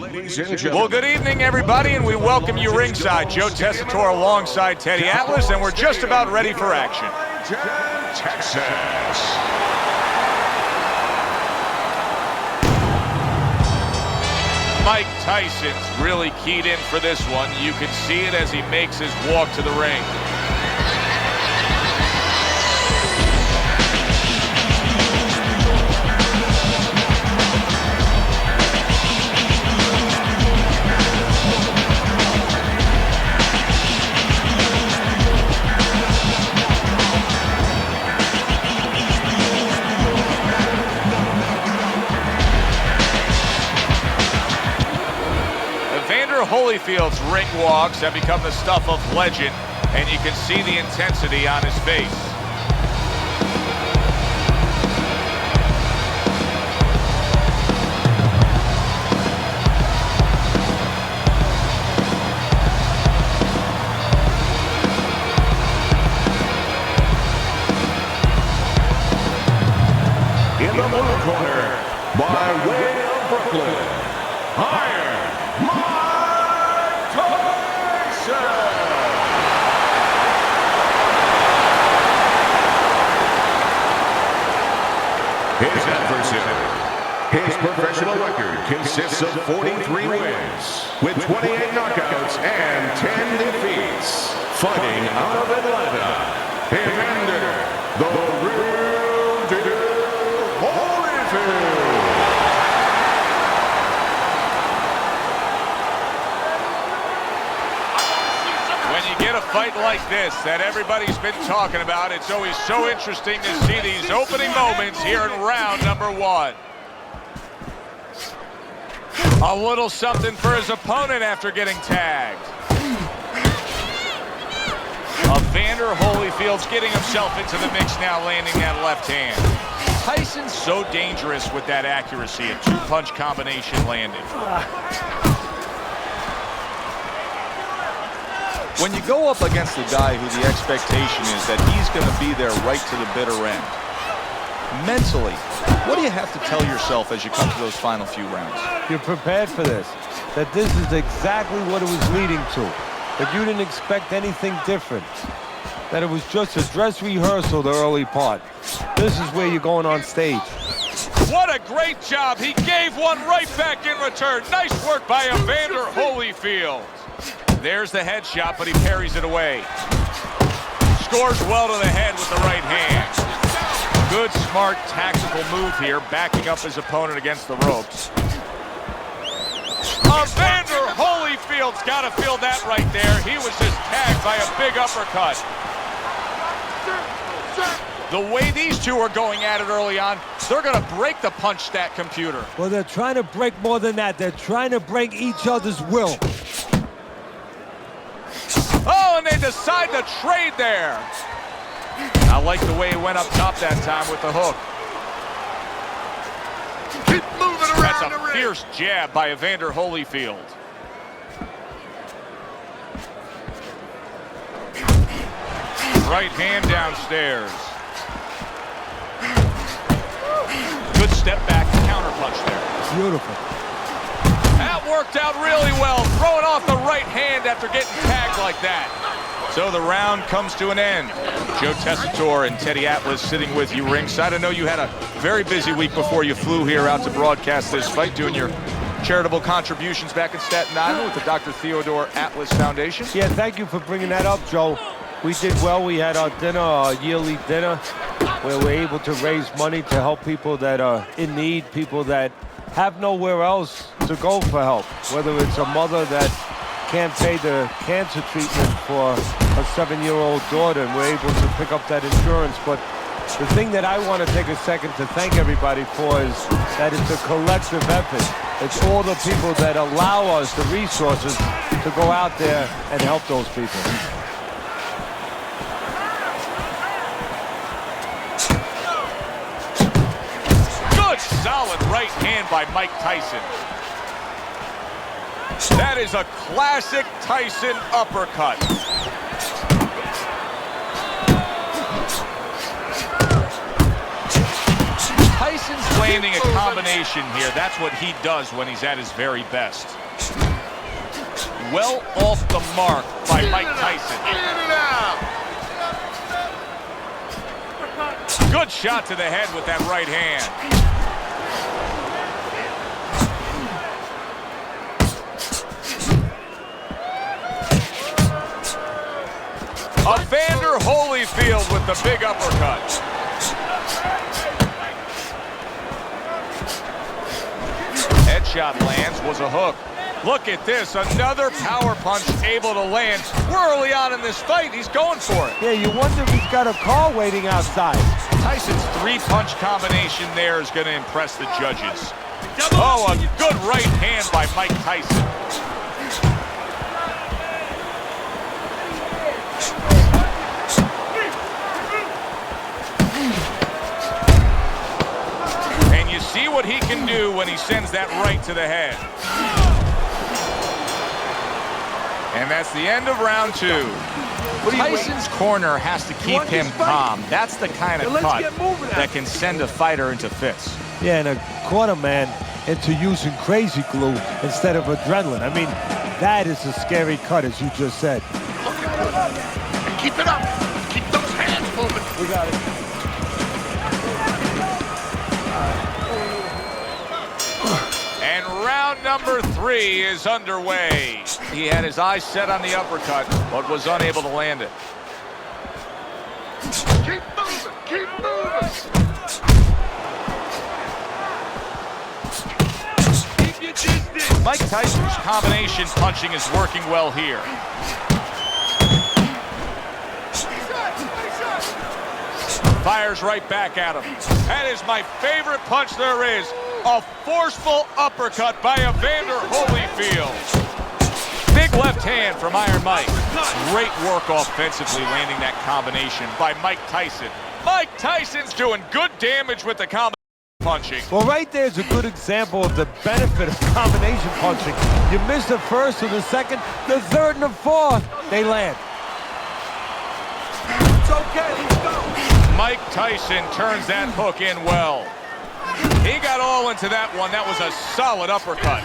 ladies and gentlemen. Well, good evening, everybody, and we welcome you ringside. Joe Tessitore alongside Teddy Atlas, and we're just about ready for action. Texas. Mike Tyson's really keyed in for this one. You can see it as he makes his walk to the ring. Holyfield's ring walks have become the stuff of legend, and you can see the intensity on his face. In the blue corner, by way of Brooklyn, Iron Mike Tyson. His adversary. His professional record consists of 43 wins, with 28 knockouts and 10 defeats. Fighting out of Atlanta, Evander, the real deal Holyfield. When you get a fight like this that everybody's been talking about, it's always so interesting to see these opening moments here in round number one. A little something for his opponent after getting tagged. Evander Holyfield's getting himself into the mix now, landing that left hand. Tyson's so dangerous with that accuracy, a two-punch combination landing. When you go up against a guy who the expectation is that he's going to be there right to the bitter end, mentally, what do you have to tell yourself as you come to those final few rounds? You're prepared for this, that this is exactly what it was leading to, that you didn't expect anything different, that it was just a dress rehearsal, the early part. This is where you're going on stage. What a great job. He gave one right back in return. Nice work by Evander Holyfield. There's the headshot, but he parries it away. Scores well to the head with the right hand. Good, smart, tactical move here, backing up his opponent against the ropes. Evander Holyfield's got to feel that right there. He was just tagged by a big uppercut. The way these two are going at it early on, they're going to break the punch stat computer. Well, they're trying to break more than that. They're trying to break each other's will. Oh, and they decide to trade there. I like the way he went up top that time with the hook. Keep moving around. That's a fierce jab by Evander Holyfield. Right hand downstairs. Good step back counter punch there. Beautiful. That worked out really well, throwing off the right hand after getting tagged like that. So the round comes to an end. Joe Tessitore and Teddy Atlas sitting with you ringside. I know you had a very busy week before you flew here out to broadcast this fight, doing your charitable contributions back in Staten Island with the Dr. Theodore Atlas Foundation. Yeah, thank you for bringing that up, Joe. We did well. We had our dinner, our yearly dinner, where we're able to raise money to help people that are in need, people that have nowhere else to go for help, whether it's a mother that can't pay the cancer treatment for a 7-year-old daughter, and we're able to pick up that insurance. But the thing that I want to take a second to thank everybody for is that it's a collective effort. It's all the people that allow us the resources to go out there and help those people. Solid right hand by Mike Tyson. That is a classic Tyson uppercut. Tyson's landing a combination here. That's what he does when he's at his very best. Well off the mark by Mike Tyson. Good shot to the head with that right hand. Evander Holyfield with the big uppercut. Headshot lands, was a hook. Look at this, another power punch able to land. We're early on in this fight, he's going for it. Yeah, you wonder if he's got a car waiting outside. Tyson's three-punch combination there is going to impress the judges. Oh, a good right hand by Mike Tyson. And you see what he can do when he sends that right to the head. And that's the end of round two. Tyson's corner has to keep him calm. That's the kind of cut that can send a fighter into fits. Yeah, and a corner man into using crazy glue instead of adrenaline. I mean, that is a scary cut, as you just said. Keep it up. Keep those hands moving. We got it. And round number 3 is underway. He had his eyes set on the uppercut, but was unable to land it. Keep moving. Keep moving. Keep your distance. Mike Tyson's combination punching is working well here. Fires right back at him. That is my favorite punch there is. A forceful uppercut by Evander Holyfield. Big left hand from Iron Mike. Great work offensively landing that combination by Mike Tyson. Mike Tyson's doing good damage with the combination punching. Well, right there's a good example of the benefit of combination punching. You miss the first or the second, the third and the fourth, they land. It's okay, let's go. Mike Tyson turns that hook in well. He got all into that one. That was a solid uppercut.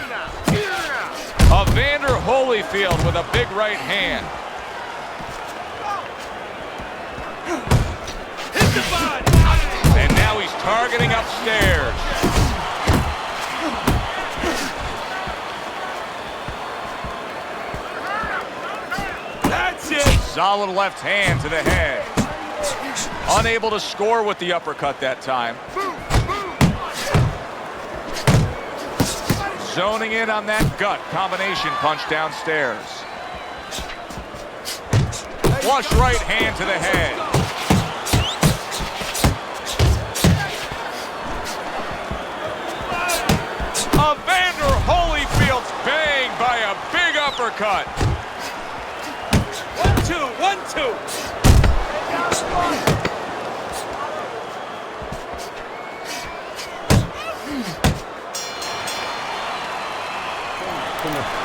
Evander Holyfield with a big right hand. And now he's targeting upstairs. That's it. Solid left hand to the head. Unable to score with the uppercut that time. Zoning in on that gut combination punch downstairs. Flush right hand to the head. Evander Holyfield's bang by a big uppercut. 1-2, 1-2.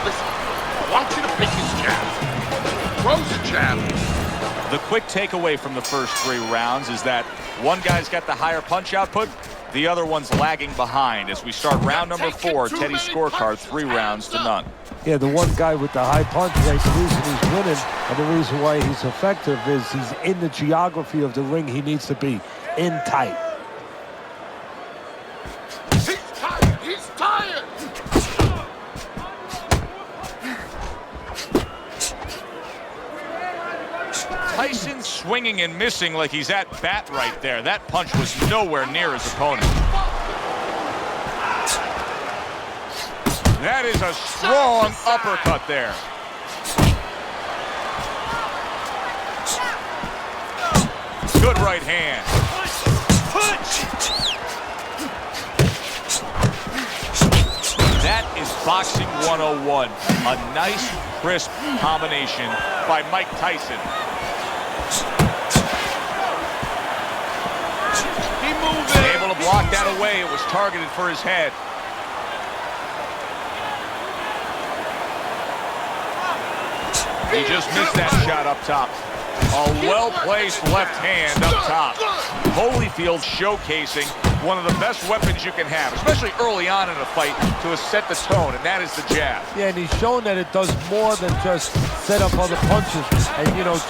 Listen, I want you to pick his jab. Throws a jab. The quick takeaway from the first 3 rounds is that one guy's got the higher punch output, the other one's lagging behind. As we start round number 4, Teddy's scorecard 3 rounds to none. Yeah, the one guy with the high punch rate, the reason he's winning and the reason why he's effective is he's in the geography of the ring he needs to be, in tight. He's tired. He's tired. Tyson swinging and missing like he's at bat right there. That punch was nowhere near his opponent. That is a strong uppercut there. Good right hand. That is boxing 101. A nice, crisp combination by Mike Tyson. Able to block that away. It was targeted for his head. He just missed that shot up top. A well-placed left hand up top. Holyfield showcasing one of the best weapons you can have, especially early on in a fight, to set the tone, and that is the jab. Yeah, and he's shown that it does more than just set up other punches and, just,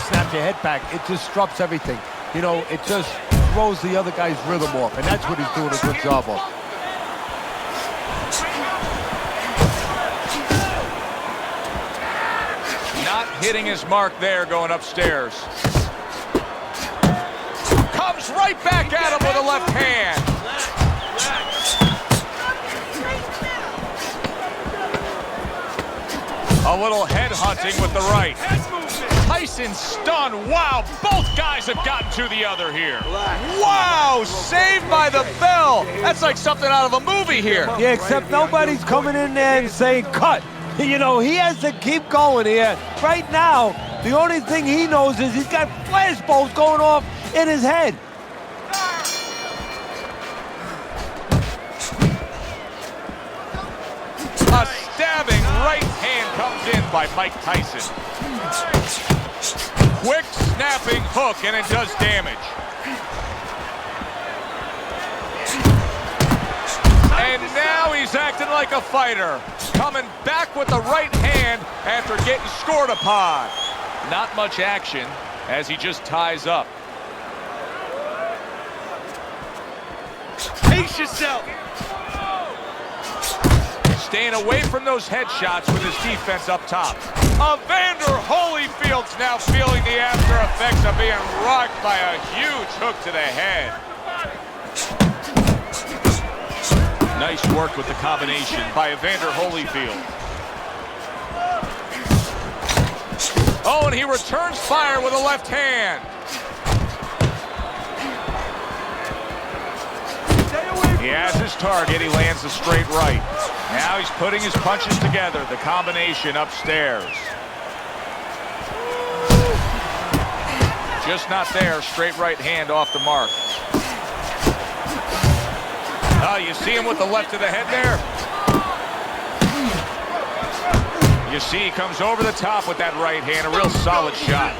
snap your head back. It disrupts everything. It just throws the other guy's rhythm off, and that's what he's doing a good job of. Not hitting his mark there, going upstairs. Comes right back at him with a left hand. A little head hunting with the right. Tyson stunned. Wow, both guys have gotten to the other here. Wow, saved by the bell. That's like something out of a movie here. Yeah, except nobody's coming in there and saying cut. He has to keep going here. Right now, the only thing he knows is he's got flashballs going off in his head. A stabbing right hand comes in by Mike Tyson. Quick snapping hook, and it does damage. And now he's acting like a fighter. Coming back with the right hand after getting scored upon. Not much action as he just ties up. Pace yourself. Staying away from those headshots with his defense up top. Evander Holyfield's now feeling the after effects of being rocked by a huge hook to the head. Nice work with the combination by Evander Holyfield. Oh, and he returns fire with a left hand. He has his target. He lands a straight right. Now he's putting his punches together. The combination upstairs. Just not there. Straight right hand off the mark. Oh, you see him with the left to the head there? You see he comes over the top with that right hand. A real solid shot.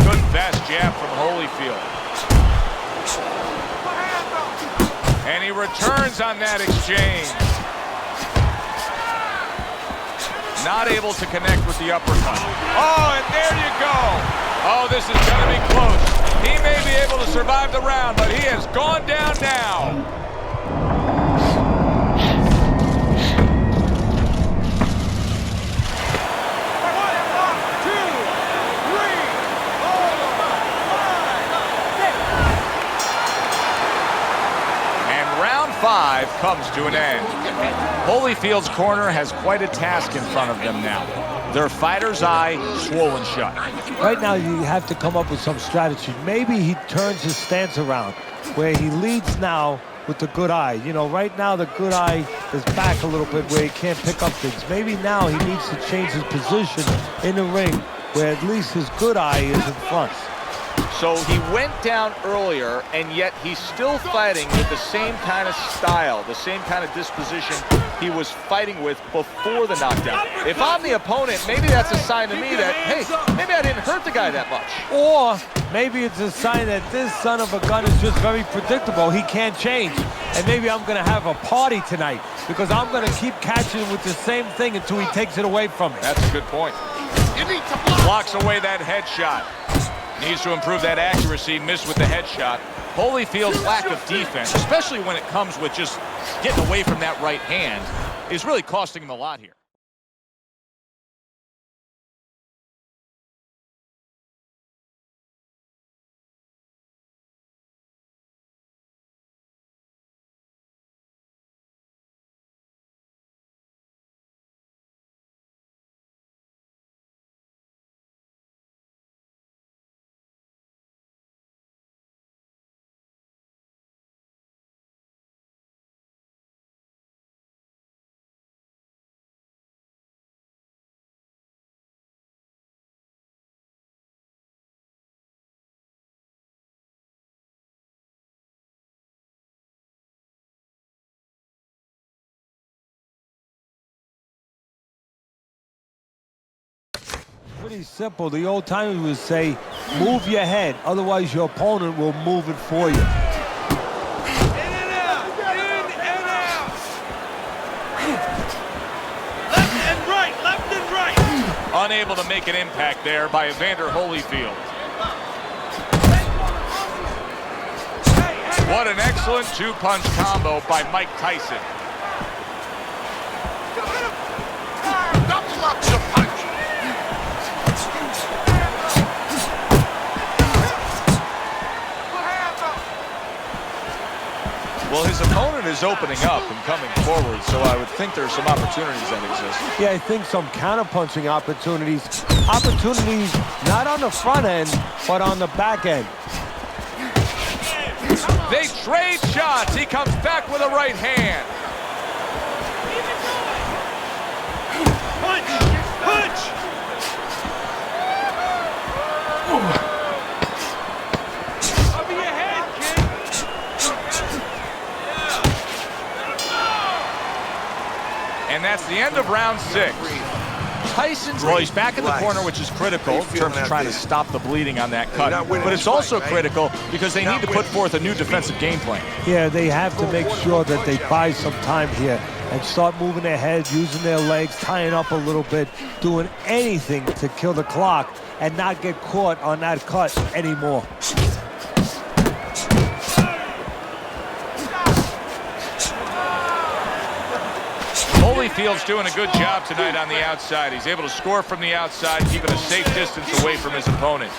Good fast jab from Holyfield. And he returns on that exchange. Not able to connect with the uppercut. Oh, and there you go. Oh, this is going to be close. He may be able to survive the round, but he has gone down now. Round 5 comes to an end. Holyfield's corner has quite a task in front of them now. Their fighter's eye swollen shut. Right now, you have to come up with some strategy. Maybe he turns his stance around, where he leads now with the good eye. Right now, the good eye is back a little bit where he can't pick up things. Maybe now he needs to change his position in the ring, where at least his good eye is in front. So he went down earlier, and yet he's still fighting with the same kind of style, the same kind of disposition he was fighting with before the knockdown. If I'm the opponent, maybe that's a sign to me that, hey, maybe I didn't hurt the guy that much. Or maybe it's a sign that this son of a gun is just very predictable. He can't change. And maybe I'm going to have a party tonight because I'm going to keep catching him with the same thing until he takes it away from me. That's a good point. You need to block. Blocks away that headshot. Needs to improve that accuracy, missed with the headshot. Holyfield's lack of defense, especially when it comes with just getting away from that right hand, is really costing him a lot here. pretty simple. The old timers would say, move your head, otherwise your opponent will move it for you. In and out, in and out. Left and right. Unable to make an impact there by Evander Holyfield. What an excellent two-punch combo by Mike Tyson. Double up the punch. Well, his opponent is opening up and coming forward, so I would think there's some opportunities that exist. Yeah, I think some counter-punching opportunities. Opportunities not on the front end, but on the back end. They trade shots. He comes back with a right hand. Punch, punch. Over your head, kid. And that's the end of round 6. Tyson's, well, he's back in the corner, which is critical in terms of trying to stop the bleeding on that cut. But it's also critical because they need to put forth a new defensive game plan. Yeah, they have to make sure that they buy some time here and start moving their head, using their legs, tying up a little bit, doing anything to kill the clock and not get caught on that cut anymore. Holyfield's doing a good job tonight on the outside. He's able to score from the outside, keeping a safe distance away from his opponent.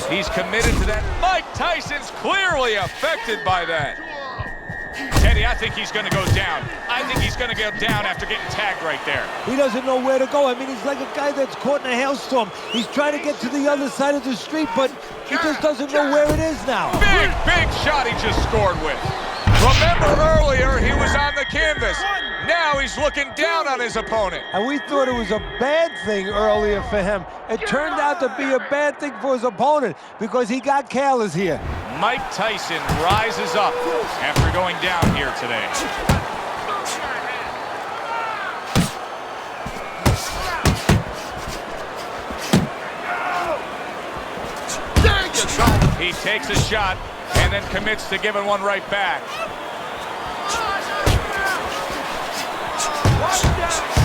He's committed to that. Mike Tyson's clearly affected by that. Teddy, I think he's going to go down. I think he's going to go down after getting tagged right there. He doesn't know where to go. I mean, he's like a guy that's caught in a hailstorm. He's trying to get to the other side of the street, but he just doesn't know where it is now. Big shot he just scored with. Remember earlier, he was on the canvas. Now he's looking down on his opponent. And we thought it was a bad thing earlier for him. It turned out to be a bad thing for his opponent because he got careless here. Mike Tyson rises up after going down here today. There you go. He takes a shot and then commits to giving one right back.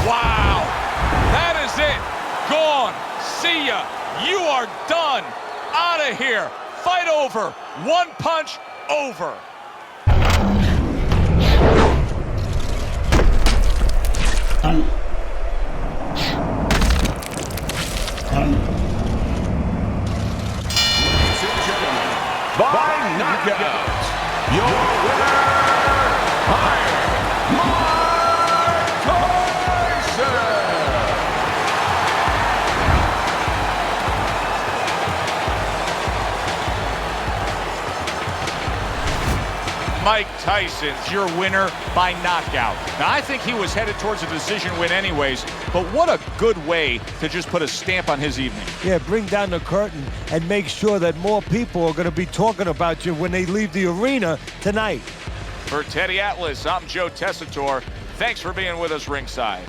Wow, that is it. Gone. See ya. You are done. Out of here. Fight over. One punch over. By knockout, your winner, Mike Tyson's your winner by knockout. Now, I think he was headed towards a decision win anyways, but what a good way to just put a stamp on his evening. Yeah, bring down the curtain and make sure that more people are going to be talking about you when they leave the arena tonight. For Teddy Atlas, I'm Joe Tessitore. Thanks for being with us ringside.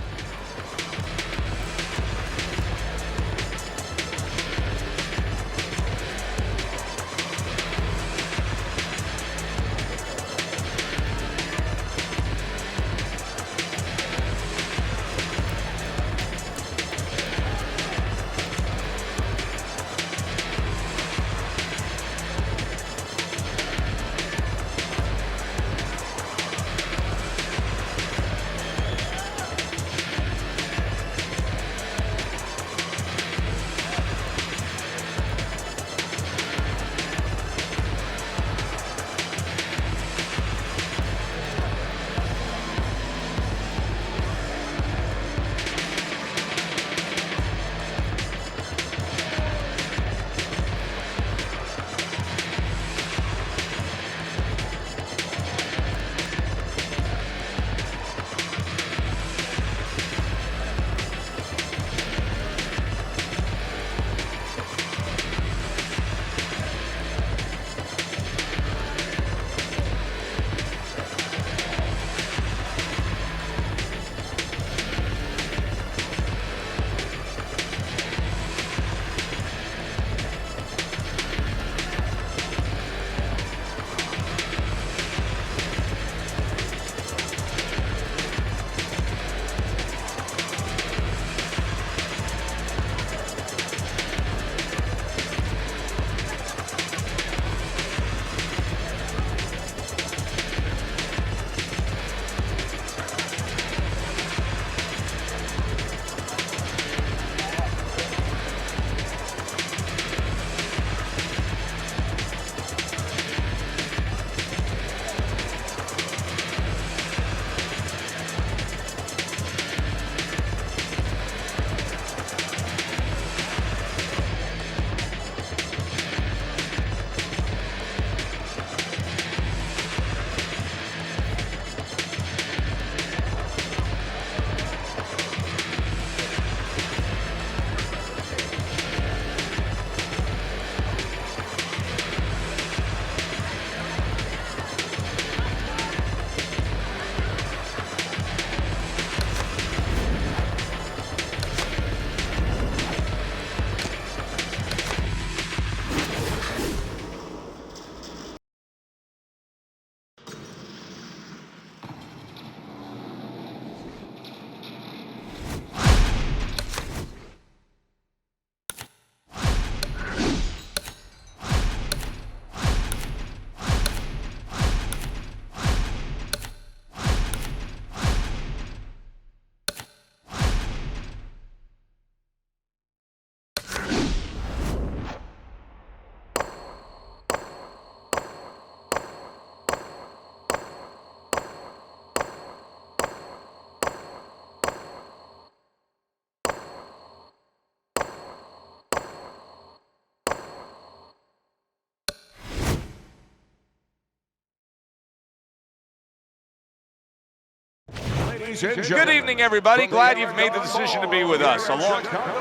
ladies and Good gentlemen. evening, everybody. Glad you've made the decision to be with us. A long time. All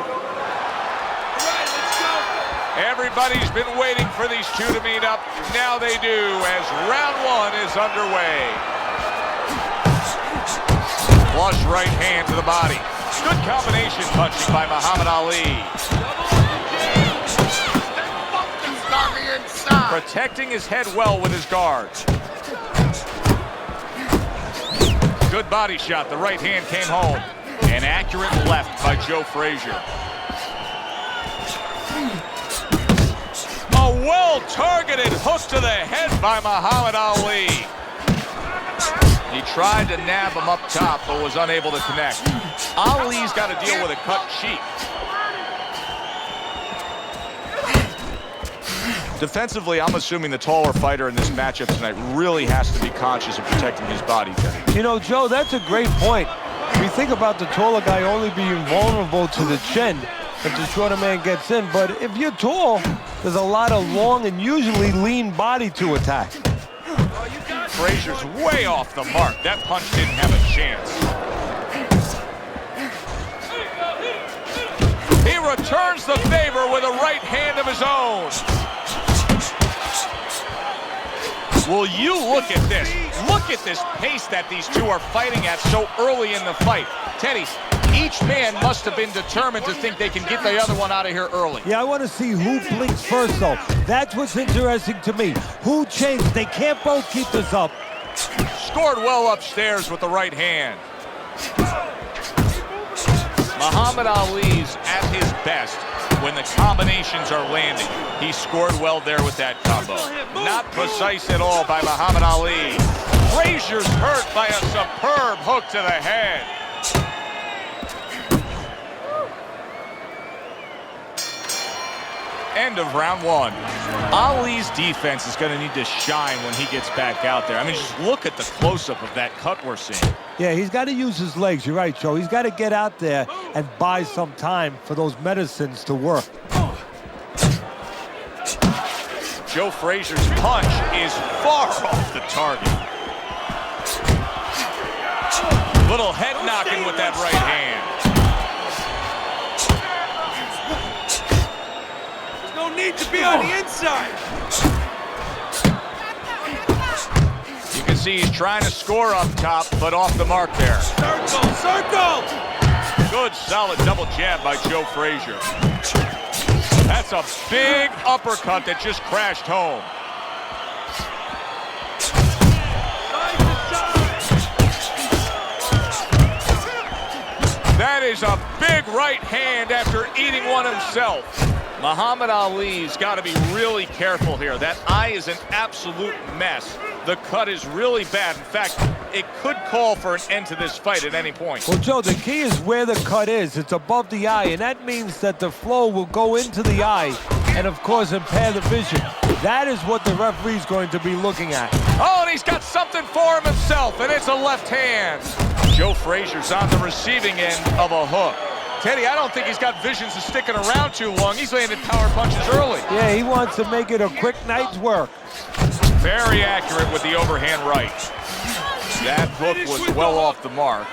right, let's go. Everybody's been waiting for these two to meet up. Now they do as round one is underway. Flush right hand to the body. Good combination punching by Muhammad Ali. On the inside. Protecting his head well with his guards. Good body shot. The right hand came home. An accurate left by Joe Frazier. A well-targeted hook to the head by Muhammad Ali. He tried to nab him up top, but was unable to connect. Ali's got to deal with a cut cheek. Defensively, I'm assuming the taller fighter in this matchup tonight really has to be conscious of protecting his body, Teddy. You know, Joe, that's a great point. We think about the taller guy only being vulnerable to the chin if the shorter man gets in, but if you're tall, there's a lot of long and usually lean body to attack. Frazier's way off the mark. That punch didn't have a chance. He returns the favor with a right hand of his own. Will you look at this? Look at this pace that these two are fighting at so early in the fight. Teddy, each man must have been determined to think they can get the other one out of here early. Yeah, I want to see who blinks first, though. That's what's interesting to me. Who changed? They can't both keep this up. Scored well upstairs with the right hand. Muhammad Ali's at his best when the combinations are landing. He scored well there with that combo. Not precise at all by Muhammad Ali. Frazier's hurt by a superb hook to the head. End of round one. Ali's defense is going to need to shine when he gets back out there. I mean, just look at the close-up of that cut we're seeing. Yeah, he's got to use his legs. You're right, Joe. He's got to get out there and buy some time for those medicines to work. Joe Frazier's punch is far off the target. Little head knocking with that right hand. No need to be on the inside. You can see he's trying to score up top, but off the mark there. Circle, circle. Good solid double jab by Joe Frazier. That's a big uppercut that just crashed home. That is a big right hand after eating one himself. Muhammad Ali's got to be really careful here. That eye is an absolute mess. The cut is really bad. In fact, it could call for an end to this fight at any point. Well, Joe, the key is where the cut is. It's above the eye, and that means that the flow will go into the eye and, of course, impair the vision. That is what the referee's going to be looking at. Oh, and he's got something for him himself, and it's a left hand. Joe Frazier's on the receiving end of a hook. Teddy, I don't think he's got visions of sticking around too long. He's landed power punches early. Yeah, he wants to make it a quick night's work. Very accurate with the overhand right. That hook was well off the mark.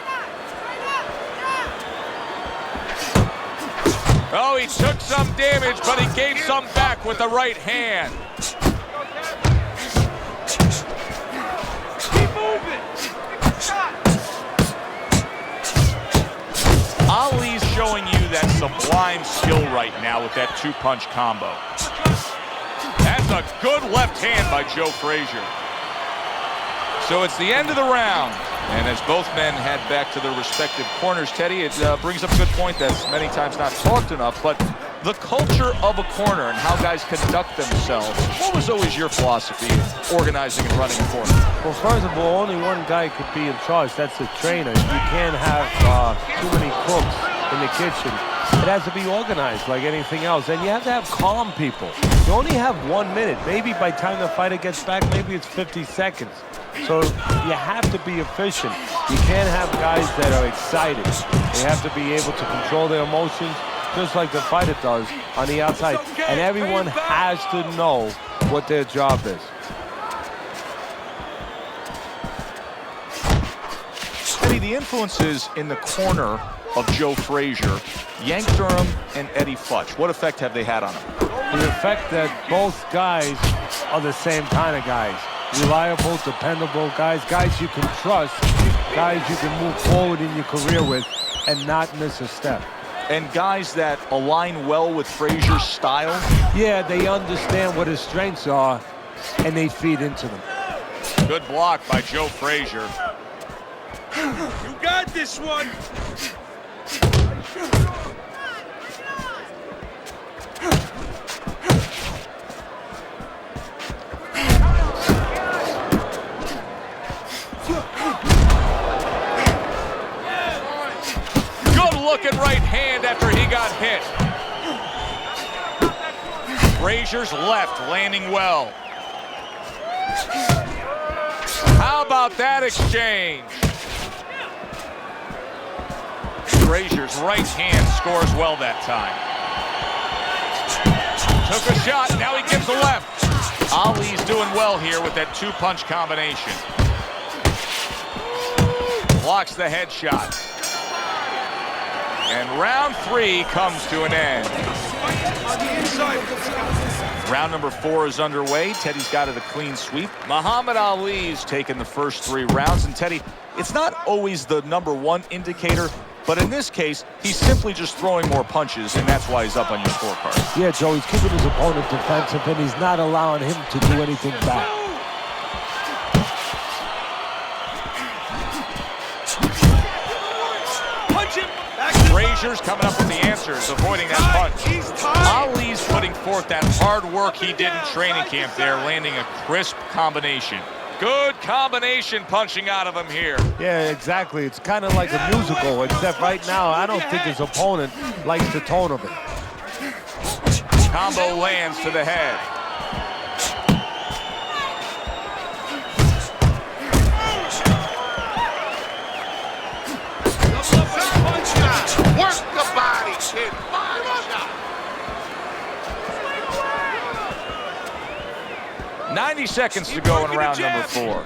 Oh, he took some damage, but he gave some back with the right hand. Keep moving. Ali's showing you that sublime skill right now with that two-punch combo. That's a good left hand by Joe Frazier. So it's the end of the round. And as both men head back to their respective corners, Teddy, it brings up a good point that's many times not talked enough, but the culture of a corner and how guys conduct themselves. What was always your philosophy in organizing and running a corner? Well, first of all, only one guy could be in charge. That's the trainer. You can't have too many cooks in the kitchen. It has to be organized like anything else. And you have to have calm people. You only have 1 minute. Maybe by the time the fighter gets back, maybe it's 50 seconds. So you have to be efficient. You can't have guys that are excited. They have to be able to control their emotions just like the fighter does on the outside. And everyone has to know what their job is. Teddy, the influences in the corner of Joe Frazier, Yank Durham and Eddie Futch, what effect have they had on him? The effect that both guys are the same kind of guys. Reliable, dependable guys, guys you can trust, guys you can move forward in your career with and not miss a step. And guys that align well with Frazier's style? Yeah, they understand what his strengths are and they feed into them. Good block by Joe Frazier. You got this one. Looking right hand after he got hit. Frazier's left landing well. How about that exchange? Frazier's right hand scores well that time. Took a shot, now he gives the left. Ali's doing well here with that two-punch combination. Blocks the headshot. And round 3 comes to an end. Round number 4 is underway. Teddy's got it a clean sweep. Muhammad Ali's taken the first 3 rounds. And Teddy, it's not always the #1 indicator, but in this case, he's simply just throwing more punches, and that's why he's up on your scorecard. Yeah, Joe, he's keeping his opponent defensive, and he's not allowing him to do anything back. Frazier's coming up with the answers, avoiding that punch. Ali's putting forth that hard work he did in training camp there, landing a crisp combination. Good combination punching out of him here. Yeah, exactly. It's kind of like a musical, except right now, I don't think his opponent likes the tone of it. Combo lands to the head. Work the body, kid. Body shot. 90 seconds to go in round number 4.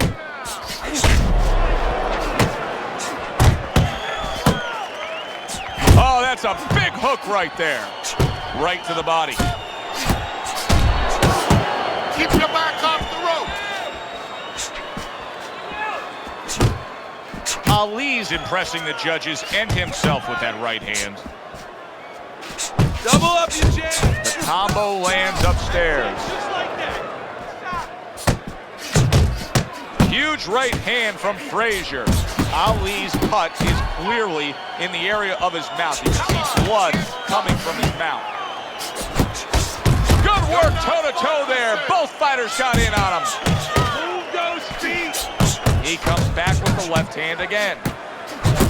Oh, that's a big hook right there. Right to the body. Keep your back off the rope. Ali's impressing the judges and himself with that right hand. Double up, you jam. The combo lands upstairs. Just like that. Huge right hand from Frazier. Ali's cut is clearly in the area of his mouth. You can see blood coming from his mouth. Good work toe-to-toe there. Both fighters got in on him. Move those feet. He comes back with the left hand again.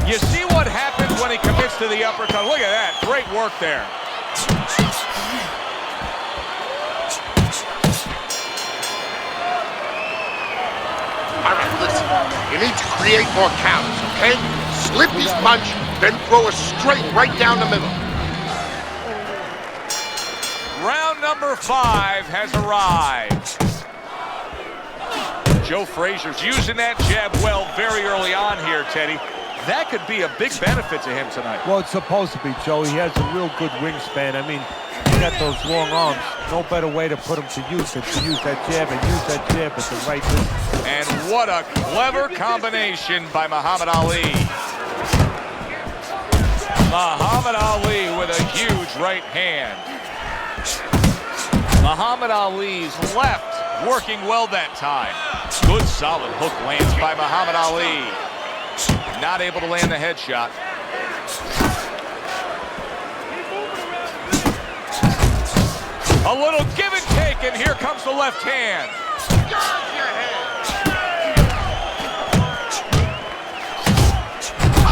You see what happens when he commits to the uppercut. Look at that. Great work there. All right, listen. You need to create more counters, okay? Slip his punch, then throw a straight right down the middle. Round number 5 has arrived. Joe Frazier's using that jab well very early on here, Teddy. That could be a big benefit to him tonight. Well, it's supposed to be, Joe. He has a real good wingspan. I mean, he got those long arms. No better way to put him to use it, to use that jab and use that jab at the right distance. And what a clever combination by Muhammad Ali. Muhammad Ali with a huge right hand. Muhammad Ali's left working well that time. Good solid hook lands by Muhammad Ali. Not able to land the headshot. A little give and take, and here comes the left hand. Guard your head.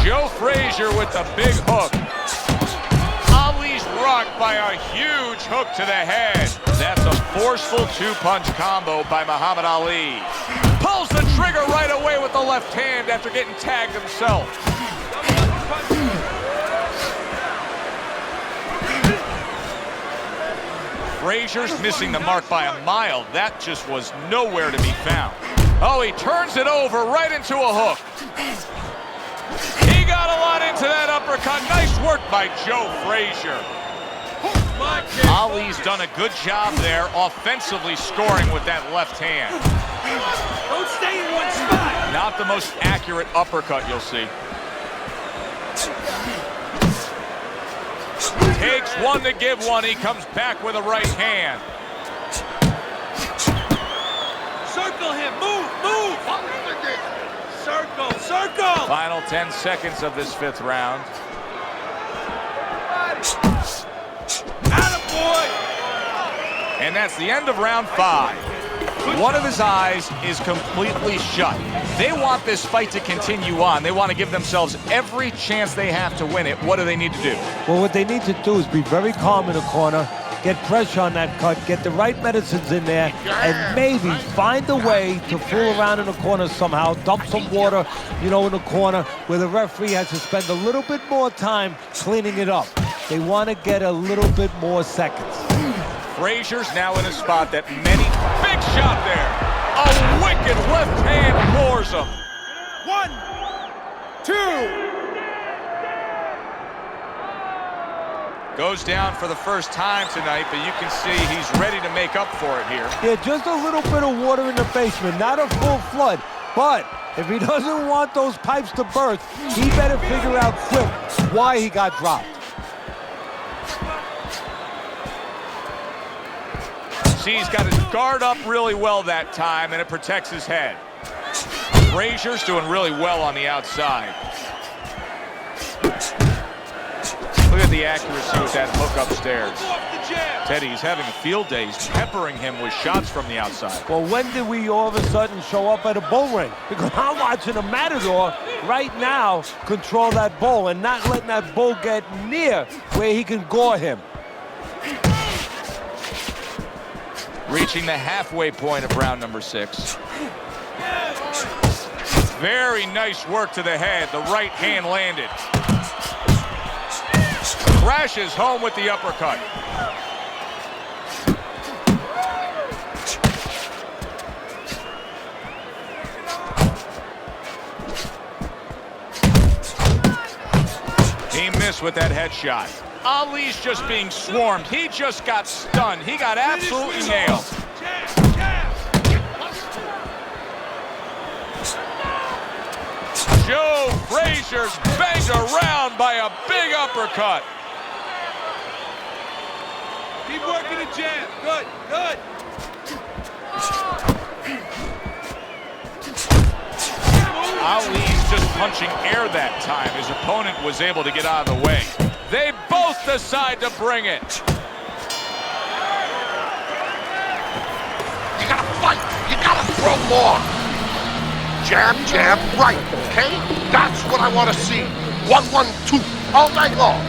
Joe Frazier with the big hook. Ali's rocked by a huge hook to the head. That's a forceful two-punch combo by Muhammad Ali. Pulls the trigger right away with the left hand after getting tagged himself. Frazier's missing the mark by a mile. That just was nowhere to be found. Oh, he turns it over right into a hook. got a lot into that uppercut. Nice work by Joe Frazier. Ali's done a good job there offensively scoring with that left hand. Don't stay in one spot. Not the most accurate uppercut you'll see. Takes one to give one. He comes back with a right hand. Circle him. Move, move. Circle, circle. Final 10 seconds of this 5th round. Attaboy. And that's the end of round 5. One of his eyes is completely shut. They want this fight to continue on. They want to give themselves every chance they have to win it. What do they need to do? Well, what they need to do is be very calm in the corner, get pressure on that cut, get the right medicines in there, and maybe find a way to fool around in the corner somehow, dump some water, in the corner where the referee has to spend a little bit more time cleaning it up. They want to get a little bit more seconds. Frazier's now in a spot that many... Big shot there. A wicked left hand floors him. 1, 2. Goes down for the first time tonight, but you can see he's ready to make up for it here. Yeah, just a little bit of water in the basement, not a full flood. But if he doesn't want those pipes to burst, he better figure out quick why he got dropped. See, he's got his guard up really well that time, and it protects his head. Frazier's doing really well on the outside. Look at the accuracy with that hook upstairs. Teddy's having a field day. He's peppering him with shots from the outside. Well, when did we all of a sudden show up at a bull ring? Because I'm watching a matador right now control that bull and not letting that bull get near where he can gore him. Reaching the halfway point of round number 6. Very nice work to the head. The right hand landed. Crashes home with the uppercut. He missed with that headshot. Ali's just being swarmed. He just got stunned. He got absolutely nailed. Joe Frazier's banged around by a big uppercut. Keep working the jab. Good, good. Ali's just punching air that time. His opponent was able to get out of the way. They both decide to bring it. You gotta fight. You gotta throw more. Jab, jab, right, okay? That's what I want to see. 1, 1, 2, all night long.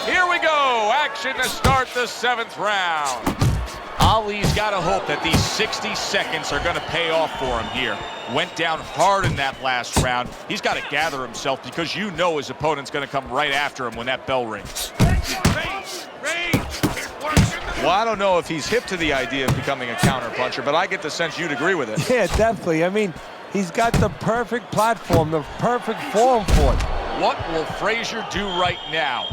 Here we go. Action to start the 7th round. Ali's got to hope that these 60 seconds are going to pay off for him here. Went down hard in that last round. He's got to gather himself because his opponent's going to come right after him when that bell rings. Well, I don't know if he's hip to the idea of becoming a counterpuncher, but I get the sense you'd agree with it. Yeah, definitely. I mean, he's got the perfect platform, the perfect form for it. What will Frazier do right now?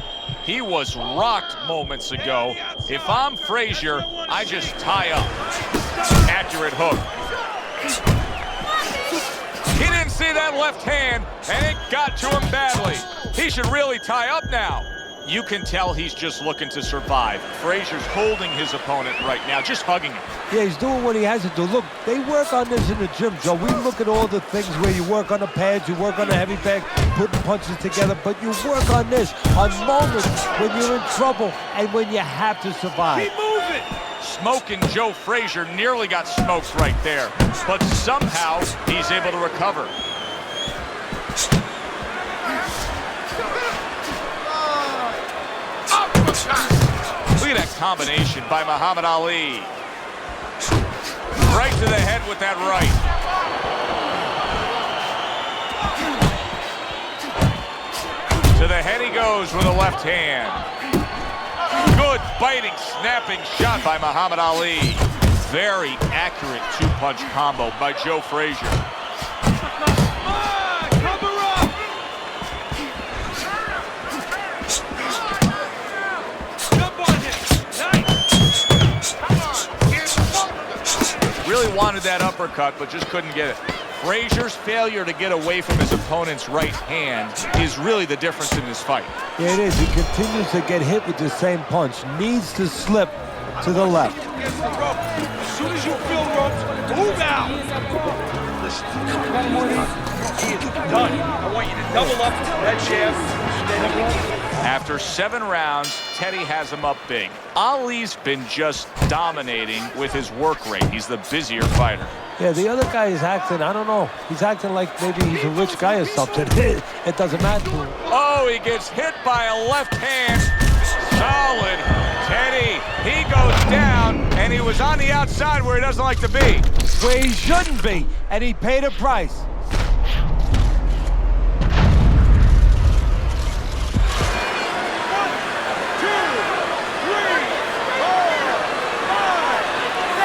He was rocked moments ago. If I'm Frazier, I just tie up. Accurate hook. He didn't see that left hand, and it got to him badly. He should really tie up now. You can tell he's just looking to survive. Frazier's holding his opponent right now, just hugging him. Yeah, he's doing what he has to do. Look, they work on this in the gym, Joe. We look at all the things where you work on the pads, you work on the heavy bag, putting punches together, but you work on this on moments when you're in trouble and when you have to survive. Keep moving. Smoking Joe Frazier nearly got smoked right there, but somehow he's able to recover. Look at that combination by Muhammad Ali. Right to the head with that right. To the head he goes with a left hand. Good biting, snapping shot by Muhammad Ali. Very accurate two-punch combo by Joe Frazier. Cover up! Jump on him! Nice! Really wanted that uppercut, but just couldn't get it. Frazier's failure to get away from his opponent's right hand is really the difference in this fight. Yeah, it is. He continues to get hit with the same punch. Needs to slip to the left. Against the rope. As soon as you feel ropes, move out! Listen, he is done. I want you to double up that jab. After 7 rounds, Teddy has him up big. Ali's been just dominating with his work rate. He's the busier fighter. Yeah, the other guy is acting, I don't know. He's acting like maybe he's a rich guy or something. It doesn't matter to him. Oh, he gets hit by a left hand. Solid. Teddy, he goes down, and he was on the outside where he doesn't like to be. Where he shouldn't be, and he paid a price.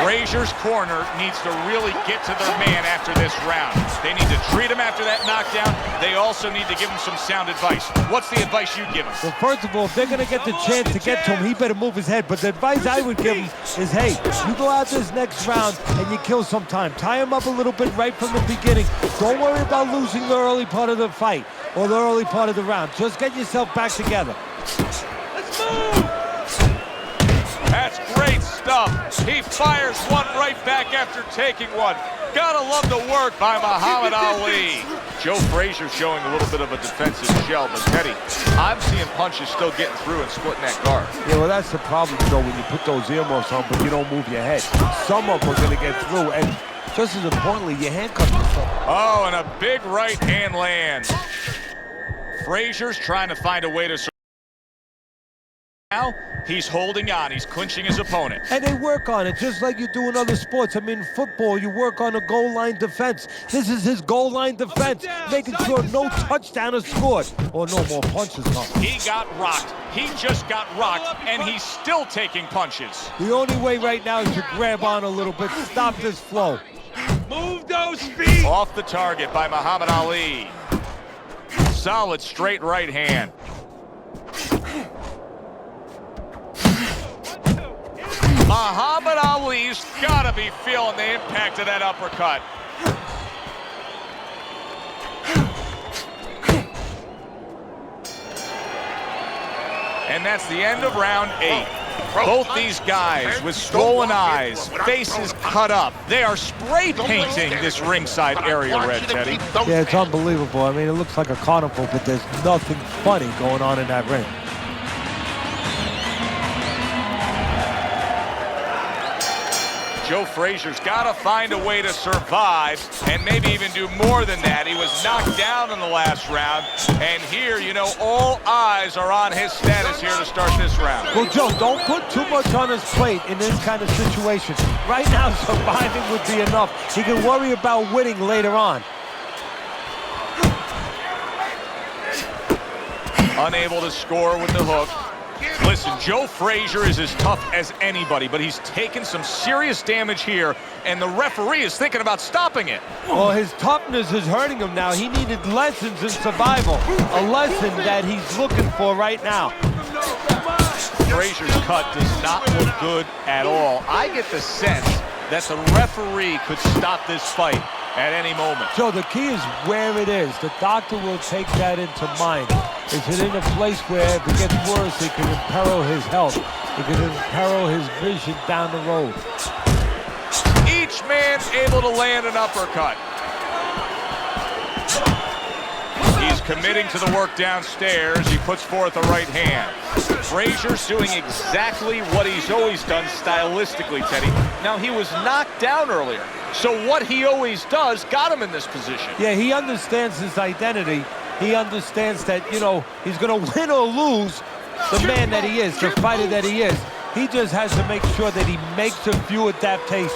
Frazier's corner needs to really get to their man after this round. They need to treat him after that knockdown. They also need to give him some sound advice. What's the advice you give him? Well, first of all, if they're going to get the chance to get to him, he better move his head. But the advice I would give him is, hey, you go out this next round and you kill some time. Tie him up a little bit right from the beginning. Don't worry about losing the early part of the fight or the early part of the round. Just get yourself back together. Let's move! That's great stuff. He fires one right back after taking one. Gotta love the work by Muhammad Ali. Joe Frazier showing a little bit of a defensive shell, but Teddy, I'm seeing punches still getting through and splitting that guard. Yeah, well, that's the problem, Joe, when you put those earmuffs on, but you don't move your head. Some of them are going to get through, and just as importantly, you handcuff yourself. Oh, and a big right hand lands. Frazier's trying to find a way to... Now, he's holding on. He's clinching his opponent. And they work on it, just like you do in other sports. I mean, football, you work on a goal line defense. This is his goal line defense, making sure no touchdown is scored or no more punches come. He got rocked. He just got rocked, and he's still taking punches. The only way right now is to grab on a little bit, stop this flow. Move those feet! Off the target by Muhammad Ali. Solid straight right hand. Muhammad Ali's gotta be feeling the impact of that uppercut. And that's the end of round 8. Both these guys with swollen eyes, faces cut up. They are spray painting this ringside area red, Teddy. Yeah, it's unbelievable. I mean, it looks like a carnival, but there's nothing funny going on in that ring. Joe Frazier's got to find a way to survive and maybe even do more than that. He was knocked down in the last round, and here, you know, all eyes are on his status here to start this round. Well, Joe, don't put too much on his plate in this kind of situation. Right now, surviving would be enough. He can worry about winning later on. Unable to score with the hook. Listen, Joe Frazier is as tough as anybody, but he's taken some serious damage here, and the referee is thinking about stopping it. Well, his toughness is hurting him now. He needed lessons in survival, a lesson that he's looking for right now. Frazier's cut does not look good at all. I get the sense that the referee could stop this fight at any moment. So the key is where it is. The doctor will take that into mind. Is it in a place where if it gets worse, it can imperil his health? It can imperil his vision down the road. Each man able to land an uppercut. He's committing to the work downstairs. He puts forth a right hand. Frazier's doing exactly what he's always done stylistically, Teddy. Now, he was knocked down earlier, so what he always does got him in this position. Yeah, he understands his identity. He understands that, you know, he's going to win or lose the man that he is, the fighter that he is. He just has to make sure that he makes a few adaptations.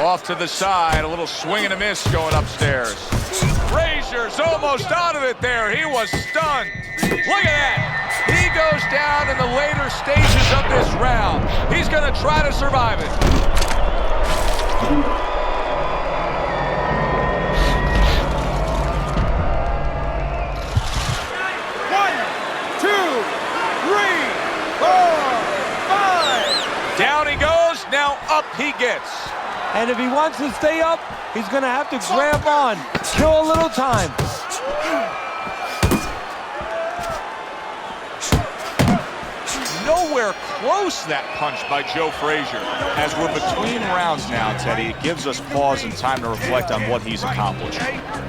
Off to the side, a little swing and a miss going upstairs. Frazier's almost out of it there. He was stunned. Look at that. He goes down in the later stages of this round. He's going to try to survive it. 1, 2, 3, 4, 5. Down he goes. Now up he gets. And if he wants to stay up, he's going to have to grab on, kill a little time. Nowhere close, that punch by Joe Frazier. As we're between rounds now, Teddy, it gives us pause and time to reflect on what he's accomplished.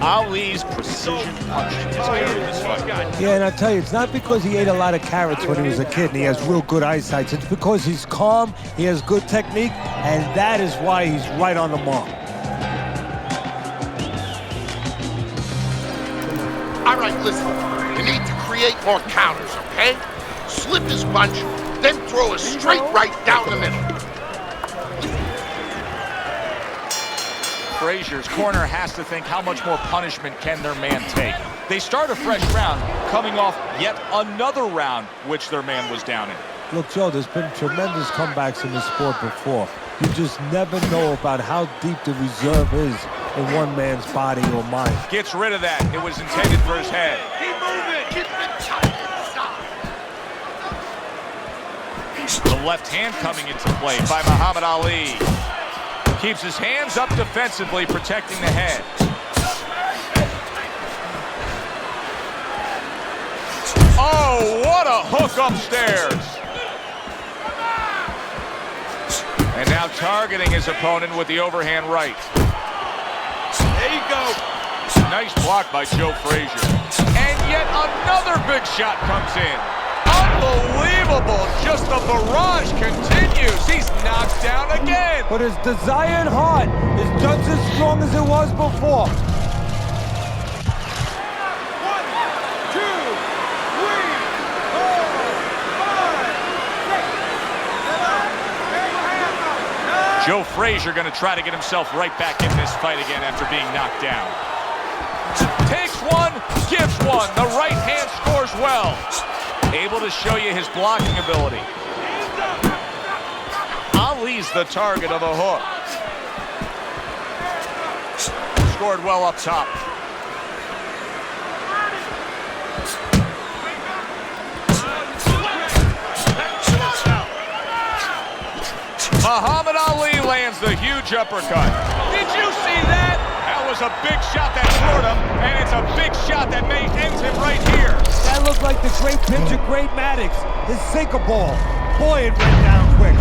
Ali's precision punching has carried this fight. Yeah, and I tell you, it's not because he ate a lot of carrots when he was a kid and he has real good eyesight. It's because he's calm, he has good technique, and that is why he's right on the mark. All right, listen. You need to create more counters, okay? Slip his punch, then throw a straight right down the middle. Frazier's corner has to think, how much more punishment can their man take? They start a fresh round, coming off yet another round which their man was down in. Look, Joe, there's been tremendous comebacks in the sport before. You just never know about how deep the reserve is in one man's body or mind. Gets rid of that. It was intended for his head. Keep moving. Keep it tight inside. The left hand coming into play by Muhammad Ali. Keeps his hands up defensively, protecting the head. Oh, what a hook upstairs. And now targeting his opponent with the overhand right. There you go. Nice block by Joe Frazier. And yet another big shot comes in. Unbelievable. Just the barrage continues. He's knocked down again. But his desired heart is just as strong as it was before. 1, 2, 3, 4, 5, 6, 7, 8. Joe Frazier going to try to get himself right back in this fight again after being knocked down. Takes one, gives one. The right hand scores well. Able to show you his blocking ability. Ali's the target of a hook. Scored well up top. Muhammad Ali lands the huge uppercut. Did you see that? That was a big shot that floored him, and it's a big shot that may end him right here. That looked like the great pitcher, Great Maddox, his sinker ball. Boy, it went down quick.